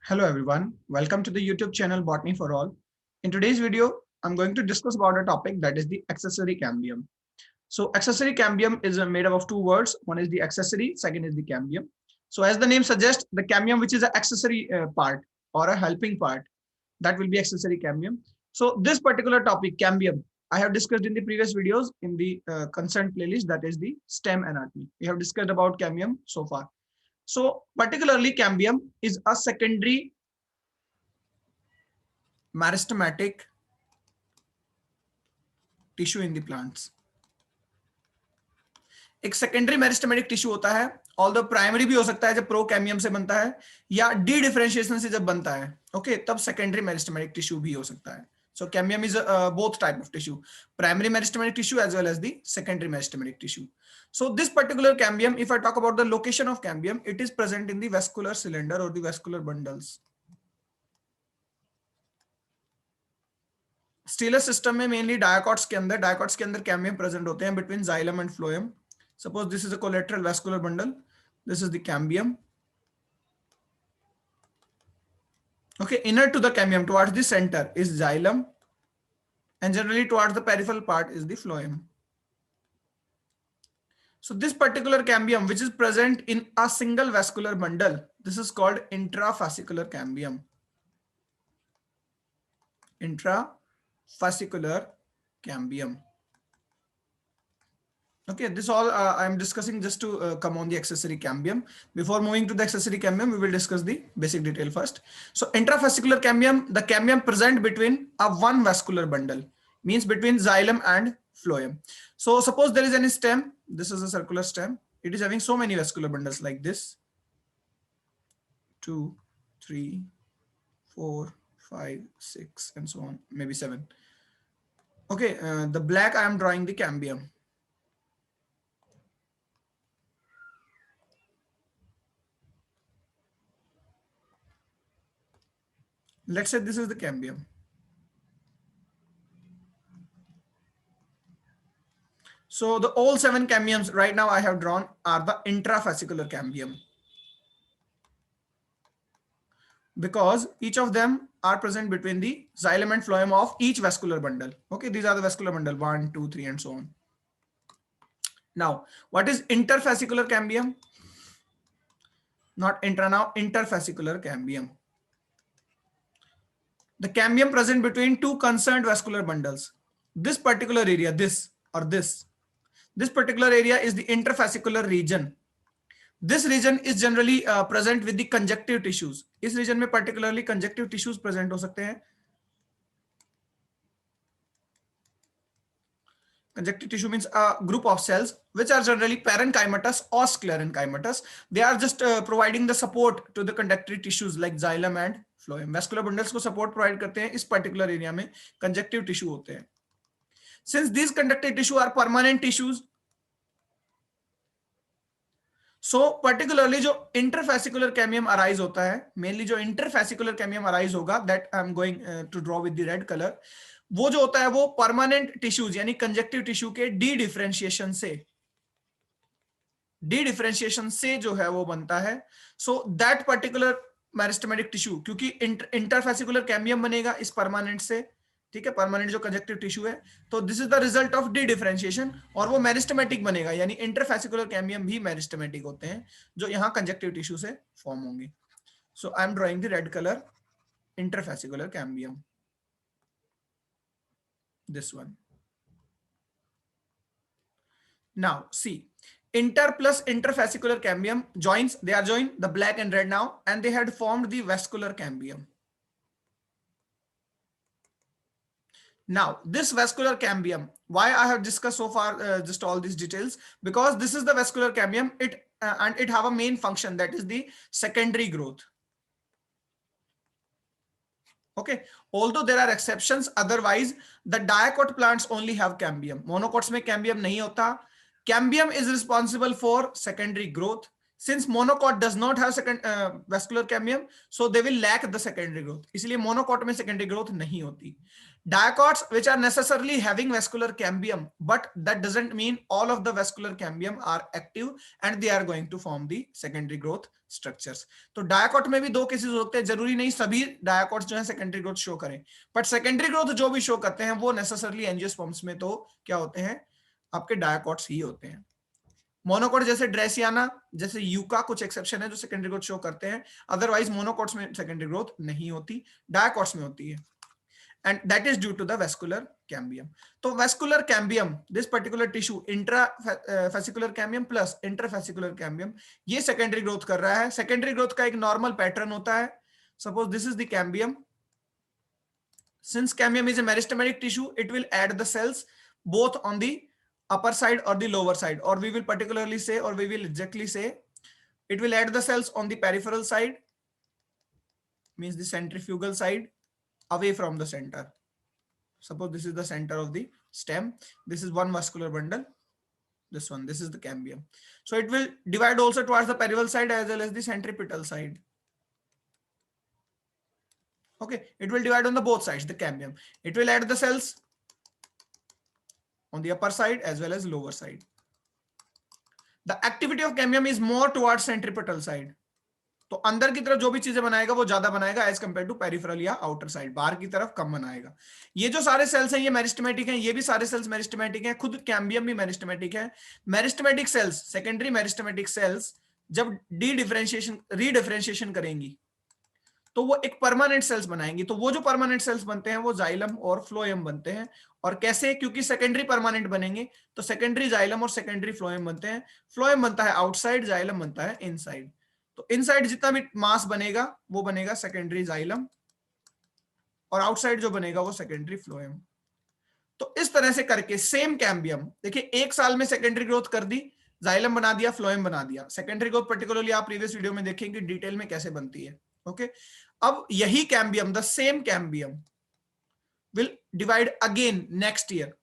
Hello everyone, welcome to the YouTube channel Botany for All. In today's video, I'm going to discuss about a topic that is the accessory cambium. So accessory cambium is made up of two words. One is the accessory, second is the cambium. So as the name suggests, the cambium, which is an accessory part or a helping part, that will be accessory cambium. So this particular topic, cambium, I have discussed in the previous videos in the concerned playlist, that is the stem anatomy. We have discussed about cambium so far. So particularly cambium is a secondary meristematic tissue in the plants. एक secondary meristematic tissue होता है, although primary भी हो सकता है जब procambium से बनता है, या डी डिफरेंशिएशन से जब बनता है, ओके, तब सेकेंडरी मेरिस्टेमेटिक टिश्यू भी हो सकता है. So cambium is both type of tissue, primary meristematic tissue as well as the secondary meristematic tissue. So this particular cambium, if I talk about the location of cambium, it is present in the vascular cylinder or the vascular bundles. Stelar system में mainly dicots के अंदर cambium present होते हैं between xylem and phloem. Suppose this is a collateral vascular bundle, this is the cambium. Okay, inner to the cambium towards the center is xylem, and generally towards the peripheral part is the phloem. So this particular cambium, which is present in a single vascular bundle, this is called intrafascicular cambium. Intrafascicular cambium. Okay, this all I am discussing just to come on the accessory cambium. Before moving to the accessory cambium, we will discuss the basic detail first. So intrafascicular cambium, the cambium present between a one vascular bundle, means between xylem and phloem. So suppose there is any stem, this is a circular stem, it is having so many vascular bundles like this, 2, 3, 4, 5, 6, and so on, maybe 7. Okay, the black I am drawing the cambium. Let's say this is the cambium. So the all 7 cambiums right now I have drawn are the intrafascicular cambium, because each of them are present between the xylem and phloem of each vascular bundle. Okay, these are the vascular bundle 1, 2, 3, and so on. Now, what is interfascicular cambium? Not intra now, interfascicular cambium. The cambium present between two concerned vascular bundles. This particular area, this particular area is the interfascicular region. This region is generally present with the conjunctive tissues. इस region में particularly conjunctive tissues present हो सकते हैं. Conjunctive tissue means a group of cells which are generally parenchymatous or sclerenchymatous. They are just providing the support to the conductive tissues like xylem and phloem. Vascular bundles को support provide करते हैं. इस particular area में conjunctive tissue होते हैं. Since these conductive tissue are permanent tissues, so particularly जो interfascicular cambium arise होता है, mainly जो interfascicular cambium arise होगा, that I am going to draw with the red color, वो जो होता है वो परमानेंट टिश्यूज यानी कंजक्टिव टिश्यू के डी डिफरेंशिएशन से जो है वो बनता है. So that particular meristematic tissue, क्योंकि इंटरफेसिकुलर कैम्बियम बनेगा इस परमानेंट से, ठीक है, परमानेंट जो कंजक्टिव टिश्यू है, तो this is the result of D differentiation, और वो मेरिस्टेमेटिक बनेगा, यानी इंटरफेसिकुलर कैम्बियम भी मेरिस्टेमेटिक होते हैं जो यहाँ कंजक्टिव टिश्यू से फॉर्म होंगे. So I am drawing the red colour interfascicular cambium. This one. Now see, inter plus interfascicular cambium joins, they are joined, the black and red now, and they had formed the vascular cambium. Now this vascular cambium, why I have discussed so far just all these details, because this is the vascular cambium, and it have a main function, that is the secondary growth. Okay, although there are exceptions, otherwise the dicot plants only have cambium. Monocots में cambium नहीं होता. Cambium is responsible for secondary growth. Since monocot does not have second vascular cambium, so they will lack the secondary growth. इसलिए monocot में secondary growth नहीं होती. Diacots which are necessarily having vascular cambium, but that doesn't mean all of the vascular cambium are active and they are going to form the secondary growth structures. तो diacot में भी दो cases होते हैं, जरूरी नहीं सभी diacots जो है secondary growth शो करें, but secondary growth जो भी शो करते हैं वो necessarily angiosperms में तो क्या होते हैं, आपके diacots ही होते हैं. मोनोकोट जैसे ड्रेसियाना, जैसे यूका कुछ एक्सेप्शन है जो सेकेंडरी ग्रोथ शो करते हैं, अदरवाइज मोनोकोट्स में सेकेंडरी ग्रोथ नहीं होती, डायकोट्स में होती है, and that is due to the vascular cambium. तो vascular cambium, this particular tissue, intrafascicular cambium plus interfascicular cambium, ये सेकेंडरी ग्रोथ कर रहा है. सेकेंडरी ग्रोथ का एक नॉर्मल पैटर्न होता है. Suppose this is the cambium. Since cambium is a meristematic tissue, it will add the cells both on the upper side or the lower side, or we will particularly say, or we will exactly say, it will add the cells on the peripheral side, means the centrifugal side, away from the center. Suppose this is the center of the stem, this is one muscular bundle, this one, this is the cambium. So it will divide also towards the peripheral side as well as the centripetal side. Okay, it will divide on the both sides, the cambium. It will add the cells on the upper side as well as lower side. The activity of cambium is more towards centripetal side. तो अंदर की तरफ जो भी चीजें बनाएगा वो ज्यादा बनाएगा एज कंपेयर टू पेरिफेरल या आउटर साइड, बाहर की तरफ कम बनाएगा. ये जो सारे सेल्स हैं ये मेरिस्टेमेटिक हैं, ये भी सारे सेल्स मेरिस्टेमेटिक हैं, खुद कैम्बियम भी मेरिस्टेमेटिक है. Meristematic cells, secondary meristematic cells जब रीडिफरेंशिएशन करेंगी तो वो एक परमानेंट सेल्स बनाएंगी. तो वो जो परमानेंट सेल्स बनते हैं वो जाइलम और फ्लोएम बनते हैं. और कैसे? क्योंकि सेकेंडरी परमानेंट बनेंगे तो सेकेंडरी जाइलम और सेकेंडरी फ्लोएम बनते हैं. फ्लोएम बनता है आउटसाइड, जाइलम बनता है इनसाइड. तो इनसाइड जितना भी मास बनेगा वो बनेगा सेकेंडरी जाइलम, और आउटसाइड जो बनेगा वो सेकेंडरी फ्लोएम. तो इस तरह से करके सेम कैम्बियम, देखिए एक साल में सेकेंडरी ग्रोथ कर दी, जाइलम बना दिया, फ्लोएम बना दिया. सेकेंडरी ग्रोथ पर्टिकुलरली आप प्रीवियस वीडियो में देखेंगे डिटेल में कैसे बनती है. ओके, अब यही cambium, the same cambium will divide again next year,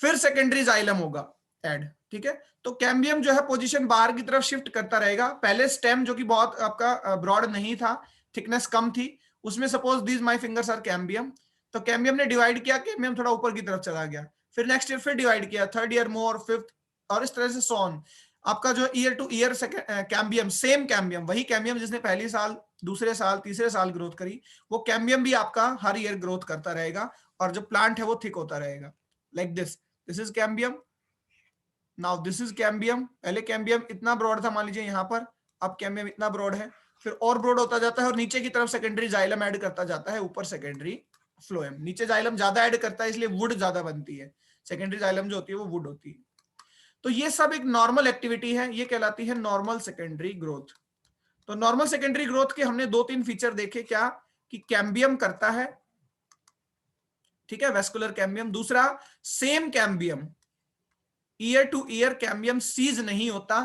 फिर सेकेंडरी जाइलम होगा ऐड. ठीक है, तो कैम्बियम जो है पोजीशन बाहर की तरफ शिफ्ट करता रहेगा. पहले स्टेम जो कि बहुत आपका ब्रॉड नहीं था, थिकनेस कम थी, उसमें suppose these my fingers are cambium, तो कैम्बियम ने डिवाइड किया, कैम्बियम थोड़ा ऊपर की तरफ चला गया, फिर नेक्स्ट ईयर फिर डिवाइड किया, थर्ड ईयर मोर, फिफ्थ, और इस तरह से सोन. आपका जो year to year cambium, same cambium, वही कैम्बियम जिसने पहली साल, दूसरे साल, तीसरे साल ग्रोथ करी, वो कैम्बियम भी आपका हर ईयर ग्रोथ करता रहेगा, और जो प्लांट है वो थिक होता रहेगा. Like this, this is cambium, now this is cambium. पहले कैम्बियम इतना ब्रॉड था, मान लीजिए यहाँ पर, अब कैम्बियम इतना ब्रॉड है, फिर और ब्रॉड होता जाता है, और नीचे की तरफ सेकेंडरी जाइलम ऐड करता जाता है, ऊपर सेकेंडरी फ्लोएम. नीचे जाइलम ज्यादा ऐड करता है इसलिए वुड ज्यादा बनती है, सेकेंडरी जाइलम जो होती है वो वुड होती है. तो ये सब एक नॉर्मल एक्टिविटी है, ये कहलाती है नॉर्मल सेकेंडरी ग्रोथ. तो नॉर्मल सेकेंडरी ग्रोथ के हमने 2-3 फीचर देखे. क्या? कि कैम्बियम करता है, ठीक है, वेस्कुलर कैम्बियम. दूसरा, same cambium, year to year cambium cease नहीं होता,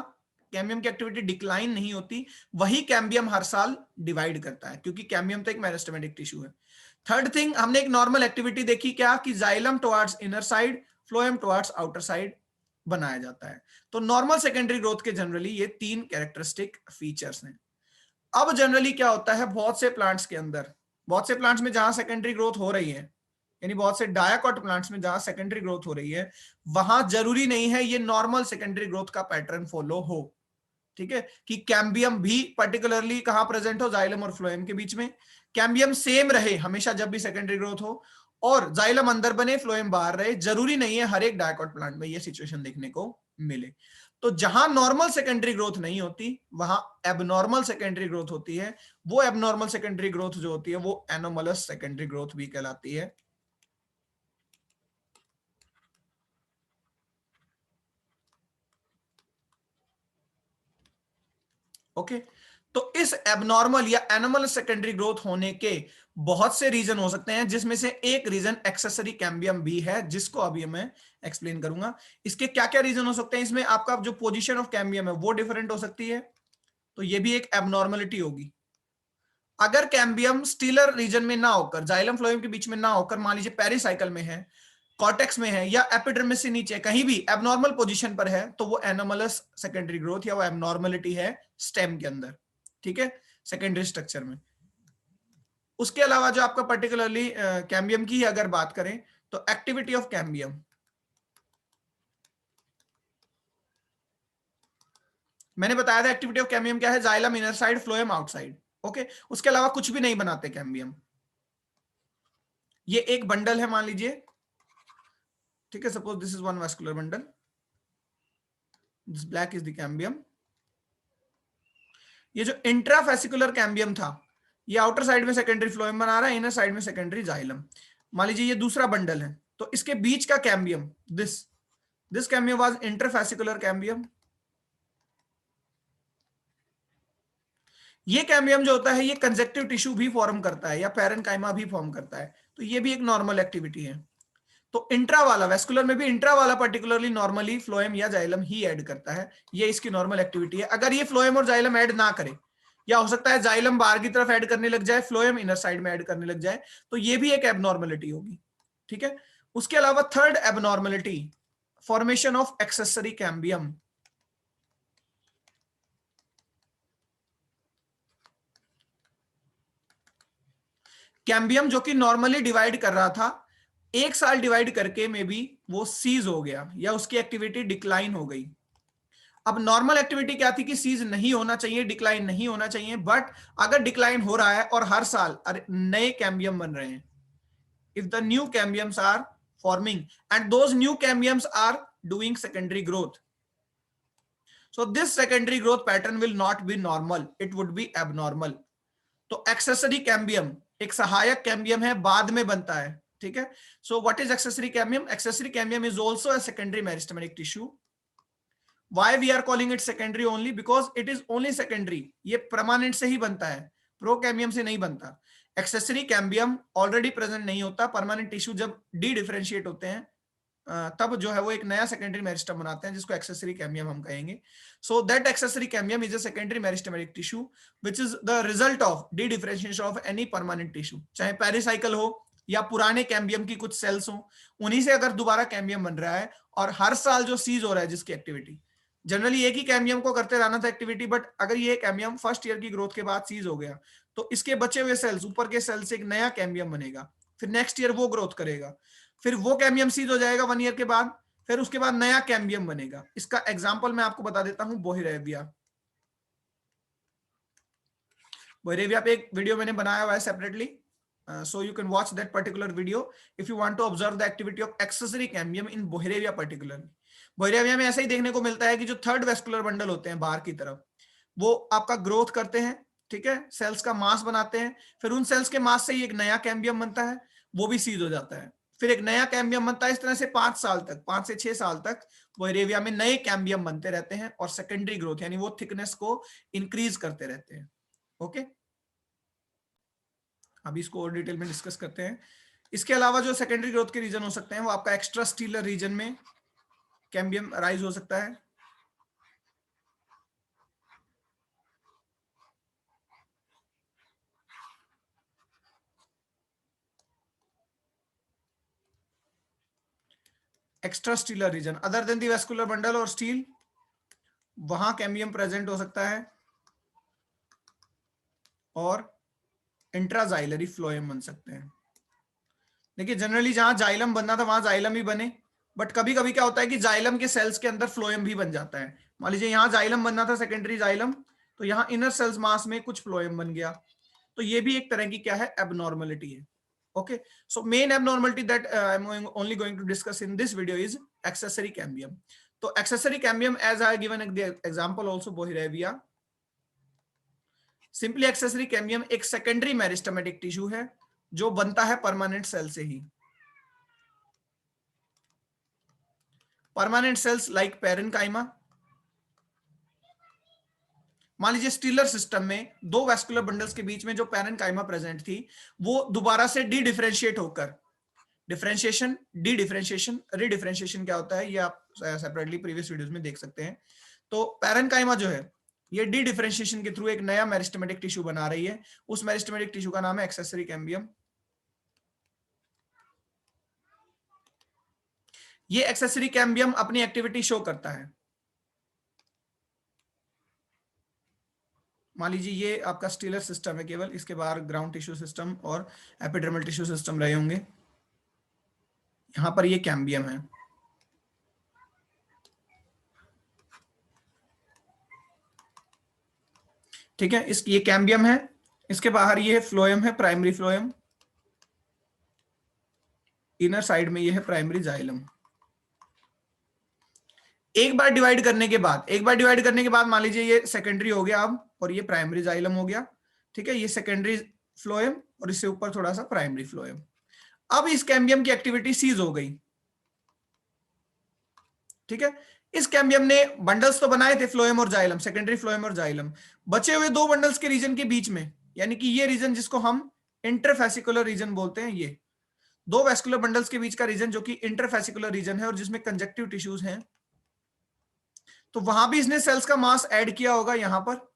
कैम्बियम की एक्टिविटी डिक्लाइन नहीं होती, वही कैम्बियम हर साल डिवाइड करता है, क्योंकि कैम्बियम तो एक मेरिस्टेमेटिक टिश्यू है. थर्ड थिंग, हमने एक नॉर्मल एक्टिविटी देखी. क्या? कि xylem towards inner side, phloem towards outer side बनाया जाता है. तो नॉर्मल सेकेंडरी ग्रोथ के जनरली ये 3 कैरेक्टरिस्टिक फीचर्स हैं. अब जनरली क्या होता है, बहुत से प्लांट्स के अंदर, बहुत से प्लांट्स में जहां सेकेंडरी ग्रोथ हो रही है, यानी बहुत से डायाकॉट प्लांट्स में जहां सेकेंडरी ग्रोथ हो रही है, वहां जरूरी नहीं है ये नॉर्मल सेकेंडरी ग्रोथ का पैटर्न फॉलो हो. ठीक है, कि कैम्बियम भी पर्टिकुलरली कहां प्रेजेंट हो, जाइलम और फ्लोएम के बीच में. कैम्बियम सेम रहे हमेशा जब भी सेकेंडरी ग्रोथ हो, और जाइलम अंदर बने, फ्लोएम बाहर रहे. जरूरी नहीं है हर एक डायकॉट प्लांट में ये सिचुएशन देखने को मिले. तो जहां नॉर्मल सेकेंडरी ग्रोथ नहीं होती वहां एबनॉर्मल सेकेंडरी ग्रोथ होती है. वो एबनॉर्मल सेकेंडरी ग्रोथ जो होती है वो एनोमलस सेकेंडरी ग्रोथ भी कहलाती है. ओके, तो इस एबनॉर्मल या एनोमल सेकेंडरी ग्रोथ होने के बहुत से रीजन हो सकते हैं, जिसमें से एक रीजन एक्सेसरी कैम्बियम भी है, जिसको अभी मैं एक्सप्लेन करूंगा. इसके क्या क्या रीजन हो सकते हैं? इसमें आपका जो पोजीशन ऑफ कैम्बियम है वो डिफरेंट हो सकती है, तो ये भी एक एबनॉर्मलिटी होगी. अगर कैम्बियम स्टीलर रीजन में ना होकर, जाइलम फ्लोएम के बीच में ना होकर, मान लीजिए पेरिसाइकल में है, कॉर्टेक्स में है या एपिडर्मिस से नीचे कहीं भी एबनॉर्मल पोजीशन पर है तो वो एनोमलस सेकेंडरी ग्रोथ या वो एबनॉर्मलिटी है स्टेम के अंदर, ठीक है, सेकेंडरी स्ट्रक्चर में। उसके अलावा जो आपका पर्टिकुलरली कैम्बियम की अगर बात करें तो एक्टिविटी ऑफ कैम्बियम, मैंने बताया था एक्टिविटी ऑफ कैम्बियम क्या है, xylem inner side, phloem outside, okay. उसके अलावा कुछ भी नहीं बनाते कैम्बियम। ये एक बंडल है मान लीजिए, ठीक है, suppose this is one vascular bundle, this black is the cambium. ये जो इंट्राफेसिकुलर कैम्बियम था ये आउटर साइड में सेकेंडरी फ्लोएम बना रहा है, इनर साइड में सेकेंडरी जाइलम। मान लीजिए ये दूसरा बंडल है तो इसके बीच का cambium, this cambium was interfascicular cambium. ये कैम्बियम जो होता है ये कंजेक्टिव टिश्यू भी फॉर्म करता है या पैरेन्काइमा भी फॉर्म करता है, तो ये भी एक नॉर्मल एक्टिविटी है। तो इंट्रा वाला, वेस्कुलर में भी इंट्रा वाला पर्टिकुलरली नॉर्मली फ्लोएम या जाइलम ही ऐड करता है, ये इसकी नॉर्मल एक्टिविटी है। अगर ये फ्लोएम और जाइलम ऐड ना करे, या हो सकता है जाइलम बाहर की तरफ ऐड करने लग जाए, फ्लोएम इनर साइड में ऐड करने लग जाए, तो ये भी एक एबनॉर्मलिटी होगी, ठीक है। उसके अलावा third abnormality, formation of accessory cambium. Cambium जो कि नॉर्मली डिवाइड कर रहा था, एक साल डिवाइड करके में भी वो सीज हो गया या उसकी एक्टिविटी डिक्लाइन हो गई। अब नॉर्मल एक्टिविटी क्या थी कि सीज नहीं होना चाहिए, डिक्लाइन नहीं होना चाहिए, बट अगर डिक्लाइन हो रहा है और हर साल नए कैम्बियम बन रहे हैं, if the new cambiums are forming and those new cambiums are doing secondary growth, so this secondary growth pattern will not be normal, it would be abnormal। तो एक्सेसरी कैम्बियम एक सहायक कैम्बियम है, बाद में बनता है, ठीक है। So what is accessory cambium? Accessory cambium is also a secondary meristematic tissue. Why we are calling it secondary only? Because it is only secondary, ये परमानेंट से ही बनता है, प्रो कैम्बियम से नहीं बनता। एक्सेसरी कैम्बियम ऑलरेडी प्रेजेंट नहीं होता, परमानेंट टिश्यू जब डी डिफरेंशिएट होते हैं तब जो है वो एक नया सेकेंडरी मेरिस्टम बनाते हैं जिसको एक्सेसरी कैम्बियम हम कहेंगे। So that accessory cambium is a secondary meristematic tissue which is the result of D differentiation of any permanent tissue, चाहे पेरिसाइकिल हो या पुराने कैम्बियम की कुछ सेल्स हो, उन्हीं से अगर दोबारा कैम्बियम बन रहा है और हर साल जो सीज हो रहा है जिसकी एक्टिविटी, जनरली एक ही कैम्बियम को करते रहना था एक्टिविटी, बट अगर ये कैम्बियम फर्स्ट ईयर की ग्रोथ के बाद सीज हो गया तो इसके बचे हुए सेल्स, ऊपर के सेल से एक नया कैम्बियम बनेगा, फिर नेक्स्ट ईयर वो ग्रोथ करेगा, फिर वो कैम्बियम सीज हो जाएगा 1 ईयर के बाद, फिर उसके बाद नया कैम्बियम बनेगा। इसका एग्जांपल मैं आपको बता देता हूं, बोहिरेविया। बोहिरेविया पे एक वीडियो मैंने बनाया हुआ है separately, so you can watch that particular video if you want to observe the activity of accessory cambium in बोहिरेविया particularly। बोहिरेविया में ऐसा ही देखने को मिलता है कि जो थर्ड वेस्कुलर बंडल होते हैं बाहर की तरफ, वो आपका ग्रोथ करते हैं, ठीक है, सेल्स का मास बनाते हैं, फिर उन सेल्स के मास से ही एक नया कैम्बियम बनता है, वो भी सीज हो जाता है, फिर एक नया कैम्बियम बनता है। इस तरह से 5 साल तक, 5 से 6 साल तक बोहिरेविया में नए कैम्बियम बनते रहते हैं और सेकेंडरी ग्रोथ यानी वो थिकनेस को इंक्रीज करते रहते हैं, ओके। अभी इसको और डिटेल में डिस्कस करते हैं। इसके अलावा जो सेकेंडरी ग्रोथ के रीजन हो सकते हैं वो आपका एक्स्ट्रा स्टीलर रीजन में कैम्बियम राइज हो सकता है, extra stelar region other than the vascular bundle और स्टील, वहां कैम्बियम प्रेजेंट हो सकता है और इंट्राजाइलरी फ्लोएम बन सकते हैं। देखिए जनरली जहां जाइलम बनना था वहां जाइलम ही बने, बट कभी कभी क्या होता है कि जाइलम के सेल्स के अंदर फ्लोएम भी बन जाता है। मान लीजिए यहाँ जाइलम बनना था सेकेंडरी जाइलम, तो यहाँ इनर सेल्स मास में कुछ फ्लोएम बन गया, तो ये भी एक तरह की क्या है, एबनॉर्मलिटी है, okay. So main abnormality that I am only going to discuss in this video is accessory cambium. तो accessory cambium as I given example also Boerhavia. Simply accessory cambium एक सेकेंडरी मेरिस्टेमेटिक टिश्यू है जो बनता है permanent cell से ही। Permanent cells like parenchyma, मान लीजिए स्टीलर सिस्टम में दो वेस्कुलर बंडल्स के बीच में जो पैरेन्काइमा प्रेजेंट थी वो दोबारा से डी डिफरेंशिएट होकर, डिफरेंशिएशन, डी डिफरेंशिएशन, रीडिफरेंशिएशन क्या होता है ये आप सेपरेटली प्रीवियस वीडियोस में देख सकते हैं। तो पैरेन्काइमा जो है ये डी डिफरेंशिएशन के थ्रू एक नया मेरिस्टेमेटिक टिश्यू बना रही है, उस मेरिस्टेमेटिक टिश्यू का नाम है एक्सेसरी कैम्बियम। ये एक्सेसरी कैम्बियम अपनी एक्टिविटी शो करता है। मान लीजिए ये आपका स्टीलर सिस्टम है, केवल इसके बाहर ग्राउंड टिश्यू सिस्टम और एपिडर्मल टिश्यू सिस्टम रहे होंगे। यहां पर ये कैम्बियम है, ठीक है। ये कैम्बियम है, इसके बाहर ये फ्लोएम है, प्राइमरी फ्लोएम, इनर साइड में ये है प्राइमरी जाइलम। एक बार डिवाइड करने के बाद मान लीजिए ये सेकेंडरी हो गया अब, और ये प्राइमरी जाइलम हो गया, ठीक है। ये सेकेंडरी फ्लोएम और इससे ऊपर थोड़ा सा प्राइमरी फ्लोएम। अब इस कैम्बियम की एक्टिविटी सीज हो गई, ठीक है। इस कैम्बियम ने बंडल्स तो बनाए थे, फ्लोएम और जाइलम, सेकेंडरी फ्लोएम और जाइलम। बचे हुए दो बंडल्स के रीजन के बीच में, यानी कि ये रीजन जिसको हम इंटरफेसिकुलर रीजन बोलते हैं, ये दो वेस्कुलर बंडल्स के बीच का रीजन जो कि इंटरफेसिकुलर रीजन है और जिसमें कंजक्टिव टिश्यूज हैं, तो वहां भी इसने सेल्स का मास ऐड किया होगा। यहां पर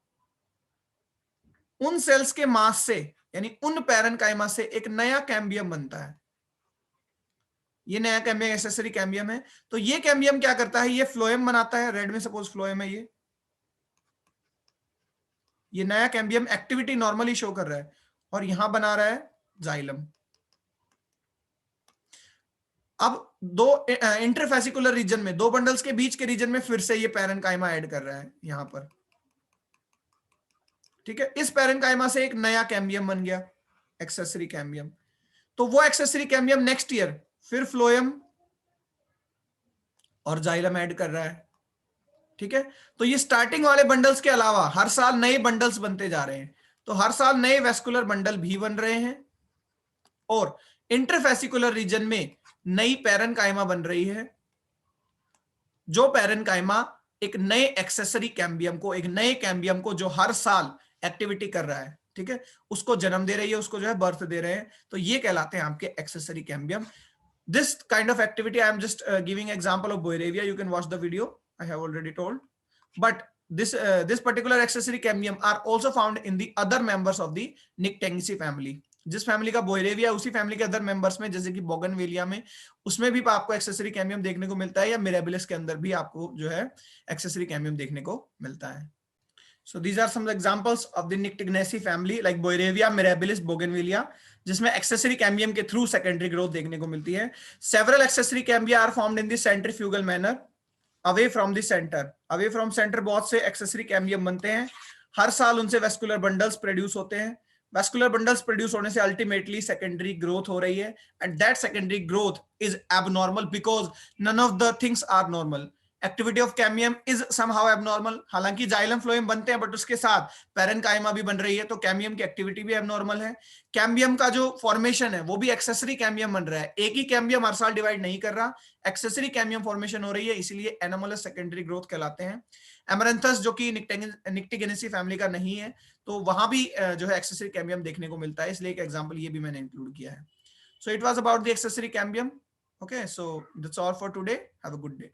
उन सेल्स के मास से, यानी उन पैरेन्काइमा से एक नया कैम्बियम बनता है। ये नया कैम्बियम एक्सेसरी कैम्बियम है। तो ये कैम्बियम क्या करता है, ये फ्लोएम बनाता है, रेड में सपोज फ्लोएम है ये नया कैम्बियम एक्टिविटी नॉर्मली शो कर रहा है, और यहां बना रहा है जाइलम। अब दो इंटरफेसिकुलर रीजन में, दो बंडल्स के बीच के रीजन में फिर से ये पैरेन्काइमा ऐड कर रहा है यहां पर, ठीक है। इस पैरेन्काइमा से एक नया कैम्बियम बन गया, एक्सेसरी कैम्बियम। तो वो एक्सेसरी कैम्बियम नेक्स्ट ईयर फिर फ्लोएम और जाइलम ऐड कर रहा है, ठीक है। तो ये स्टार्टिंग वाले बंडल्स के अलावा हर साल नए बंडल्स बनते जा रहे हैं। तो हर साल नए वेस्कुलर बंडल भी बन रहे हैं, और इंटरफेसिकुलर रीजन में नई पैरेन्काइमा बन रही है, जो पैरेन्काइमा एक नए एक्सेसरी कैम्बियम को, एक नए कैम्बियम को जो हर साल एक्टिविटी कर रहा है, ठीक है, उसको जन्म दे रही है, उसको जो है बर्थ दे रहे हैं। तो ये कहलाते हैं आपके accessory cambium. This kind of activity, I am just giving example of Boerevia. You can watch the video. I have already told. But this particular accessory cambium are also found in the other members of the Nyctenginaceae family. जिस family का बोयरेविया, उसी family के other members में, जैसे कि bougainvillea में, उसमें भी आपको एक्सेसरी कैम्बियम देखने को मिलता है, या मिराबिलिस के अंदर भी आपको जो है एक्सेसरी कैम्बियम देखने को मिलता है। So these are some examples of the Nyctenginaceae family like Boerevia, Mirabilis, Bougainvillea, जिसमें एक्सेसरी कैम्बियम के थ्रू सेकेंडरी ग्रोथ देखने को मिलती है। Several accessory cambia are formed in the centrifugal manner away from the centre. Away from centre बहुत से accessory cambium बनते हैं, हर साल उनसे वेस्कुलर बंडल्स प्रोड्यूस होते हैं। वेस्कुलर बंडल्स प्रोड्यूस होने से अल्टीमेटली सेकेंडरी ग्रोथ हो रही है, and that secondary growth is abnormal because none of the things are normal. Activity of cambium is somehow abnormal. हालांकि जाइलम फ्लोएम बनते हैं, बट उसके साथ पैरेन्काइमा भी बन रही है, तो कैम्बियम की एक्टिविटी भी एबनॉर्मल है। कैम्बियम का जो फॉर्मेशन है वो भी एक्सेसरी कैम्बियम बन रहा है, एक ही कैम्बियम हर साल डिवाइड नहीं कर रहा, एक्सेसरी कैम्बियम फॉर्मेशन हो रही है, इसीलिए एनोमलस सेकेंडरी ग्रोथ कहलाते हैं। एमरैंथस जो कि निक्टेगेनेसी फैमिली का नहीं है, तो वहां भी जो है एक्सेसरी कैम्बियम देखने को मिलता है, इसलिए एक एग्जांपल ये भी मैंने इंक्लूड किया है। So it was about the accessory cambium. Okay, so that's all for today. Have a good day.